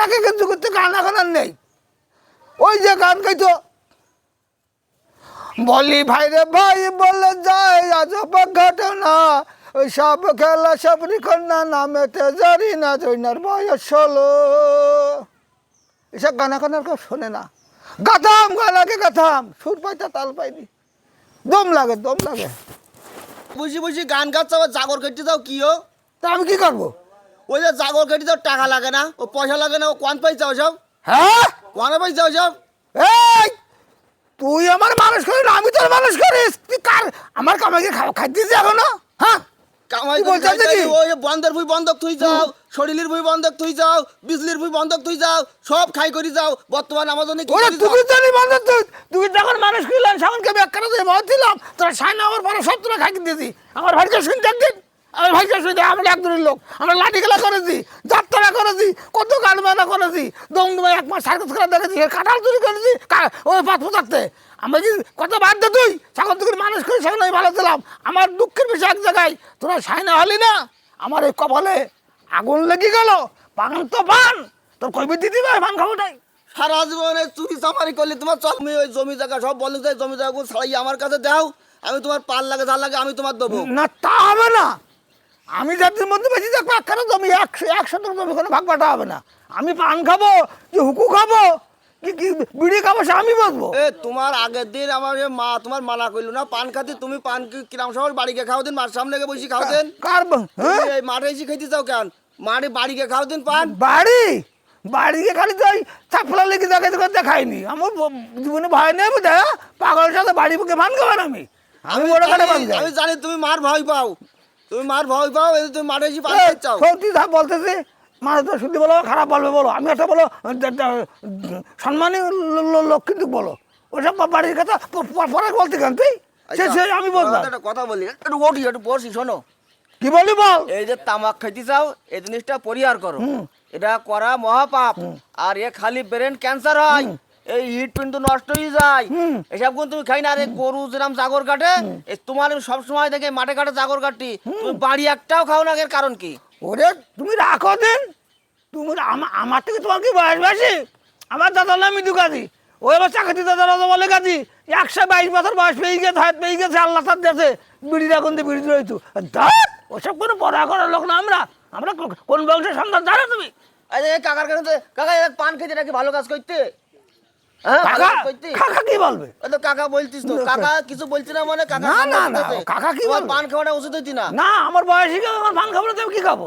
আগে কিন্তু করতে গান এখন আর নেই। ওই যে গান গাইতো, বলি ভাই রে ভাই বলে যায় আজব ঘটনা, ওই সব খেলা সবরি কন্যা নামেতে জারি না জৈনার বয়স 16। এসব গান এখন আর কেউ শোনে না। গাথাম গান আগে গাথাম, সুর পাইতা তাল পাইনি, দম লাগে দম লাগে। বুঝি বুঝি গান গাচ্ছ, আবার জাগর কেটে যাও কি ও? তা আমি কি করবো? ওই যে জাগর কেটে যাও, টাকা লাগে না, ও পয়সা লাগে না, ও কোন পাই যাও সব? হ্যাঁ কোন পাই যাও সব? এই তুই আমার মানুষ করিস না, আমি তোর মানুষ করিস। তুই কার আমার কামাইকে খাইতেছিস এখনো? হ্যাঁ কামাই কি করে বলছিস খাইতে নাকি? ওই বন্ধের ভুই বন্ধক থুই যাও, শরীরের ভুই বন্ধক থুই যাও, বিজলির ভুই বন্ধক থুই যাও, সব খাই করি যাও। বর্তমান আমার জন্য কি ওরে করি যাও? তুই জানি বন্ধ, তুই যখন মানুষ করলাম সেমনকে ব্যাখ্যা দিয়ে মত দিলাম, তোরা সাইন আমার পরে সব তোরা খাই দিয়েছি। আমার ভাইকে শুনতে একদিন, আমার ভাইকে শুনতে আমরা একজনের লোক, আমরা লাঠি খেলা করেছি, যাত্রা করেছি, কত গান বাজনা করেছি, দমদমে 1 মাস সার্কাস খেলা দেখেছি, কাঁঠাল চুরি করেছি ওই পাঁচ থাকতে। আমি কি কত বাদ দে তুই, সকল তুই মানুষ করি সেখানে আমি ভালো ছিলাম। আমার দুঃখের বিষয় এক জায়গায়, তোরা সাইনা হলি না, আমার এই কপালে আগুন লেগে গেল। পান তো পান, তোর কইবে দিদি ভাই পান খাবোটাই। সারা জীবনে চুরি চামারি করলে তোমার চল, তুমি ওই জমি জায়গা সব বন্ধ যায়, জমি জায়গাগুলো ছাড়াই আমার কাছে দাও, আমি তোমার পাল লাগে যা লাগে আমি তোমার দেবো। না তা হবে না, আমি যাদের মধ্যে বেশি দেখবো একখানা জমি 100 জমি কোনো ভাগ বাটা হবে না। আমি পান খাবো কি হুকু খাবো কি বিড়ি খাবো সে আমি বসবো। এ তোমার আগের দিন আমার এ মা তোমার মানা করলো না পান খাতে, তুমি পান কিরাম সবার বাড়িকে খাও দিন, মার সামনে গিয়ে বসে খাও দিন। কার হ্যাঁ? তুমি এই মাঠে এসে খেতে চাও কেন? মাঠে বাড়িকে খাও দিন পান। বাড়িকে খালি তো ওই চাপলা লেগে দেখাইনি। আমার জীবনে ভয় নেই বোধ, পাগলের সাথে বাড়ি বুকে মান খাবেন আমি বড় কাটে মান আমি জানি তুমি মার ভয় পাও, তুমি মার ভয় পাও, এই যে তুমি মাঠে এসে পান খেতে চাও। সত্যি যা বলতেছি, মানুষ তো শুদ্ধি বলো খারাপ বলবে বলো, আমি একটা বলো সম্মানী লোক কিন্তু বলো, ওসব বাড়ির কথা পরে বলতে কেন তুই? আমি বলবো একটা কথা বলি, একটু ওঠি একটু বসি, শোনো কি বলি বল। এই যে তামাক খাইতে চাও, এই জিনিসটা পরিহার করো, এটা করা মহাপাপ। আর এ খালি ব্রেন ক্যান্সার হয়, এই হিট কিন্তু নষ্ট হয়ে যায়। এসব কোন তুমি খাই না। আরে গরু যেরকম জাগর কাটে, তোমার সব সময় দেখে মাঠে কাটে জাগর কাটি, তুমি বাড়ি একটাও খাও না, এর কারণ কি? ওরে তুমি রাখো দিন, তুমি আমার থেকে তোমার কি বয়স বেশি? আমার দাদার নাম মৃদু কাজী, ওই আমার চাকরি দাদার বলে কাজী 122 বছর বয়স পেয়ে গেছে আল্লাহ তার দেশে। বিড়ি রাখুন দিয়ে বিড়ি রয়েছে, ওসব কোনো পড়া করার লোক না আমরা। আমরা কোন বংশের সন্তান জানো তুমি? আরে কাকার কাছে কাকা পান খেতে নাকি ভালো কাজ করতে? হ্যাঁ ভালো কাজ করতে। কাকা কি বলবে? তো কাকা বলতিস তো, কাকা কিছু বলছি না মানে কাকা না, কাকা কি বলবে? পান খাওয়াটা উচিত হইতি না। না আমার বয়সী আমার পান খাবো না, তুমি কি খাবো?